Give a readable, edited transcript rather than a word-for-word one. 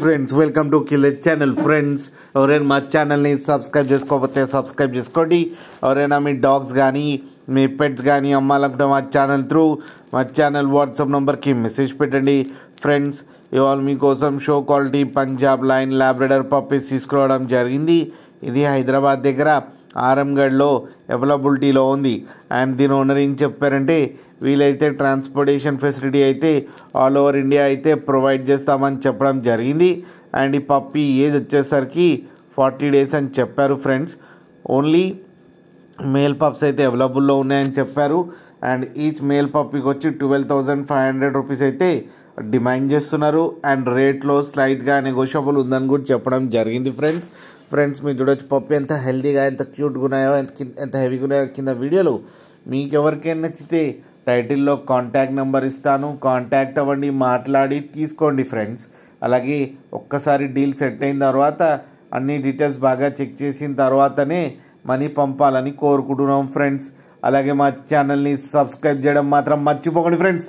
Friends welcome to killer channel. Friends ఎవరైనా మా ఛానల్ని సబ్స్క్రైబ్ చేసుకోకపోతే సబ్స్క్రైబ్ చేసుకోండి. ఎవరైనా మీ డాగ్స్ కానీ మీ పెట్స్ కానీ అమ్మాలనుకుంటే మా ఛానల్ వాట్సాప్ నెంబర్కి మెసేజ్ పెట్టండి. ఫ్రెండ్స్ ఇవాళ మీకోసం show quality Punjab line Labrador puppies తీసుకురావడం జరిగింది. ఇది హైదరాబాద్ దగ్గర ఆరంగఢ్లో అవైలబిలిటీలో ఉంది. అండ్ దీని ఓనర్ ఏం చెప్పారంటే వీలైతే ట్రాన్స్పోర్టేషన్ ఫెసిలిటీ అయితే ఆల్ ఓవర్ ఇండియా అయితే ప్రొవైడ్ చేస్తామని చెప్పడం జరిగింది. అండ్ ఈ పప్పీ ఏజ్ వచ్చేసరికి 40 days అని చెప్పారు. ఫ్రెండ్స్ ఓన్లీ మేల్ పప్స్ అయితే అవైలబుల్లో ఉన్నాయని చెప్పారు. అండ్ ఈచ్ మేల్ పప్పీకి వచ్చి 12,500 రూపీస్ అయితే డిమాండ్ చేస్తున్నారు. అండ్ రేట్లో స్లైట్గా నెగోషియబుల్ ఉందని కూడా చెప్పడం జరిగింది. ఫ్రెండ్స్ మీరు చూడొచ్చు పప్పీ ఎంత హెల్తీగా ఎంత క్యూట్గా ఉన్నాయో ఎంత హెవీగా ఉన్నాయో కింద వీడియోలో. మీకు ఎవరికైనా నచ్చితే టైటిల్లో కాంటాక్ట్ నెంబర్ ఇస్తాను, కాంటాక్ట్ అవ్వండి, మాట్లాడి తీసుకోండి. ఫ్రెండ్స్ అలాగే ఒక్కసారి డీల్ సెట్ అయిన తర్వాత అన్ని డీటెయిల్స్ బాగా చెక్ చేసిన తర్వాతనే మనీ పంపాలని కోరుకుంటున్నాం. ఫ్రెండ్స్ అలాగే మా ఛానల్ని సబ్స్క్రైబ్ చేయడం మాత్రం మర్చిపోకండి. ఫ్రెండ్స్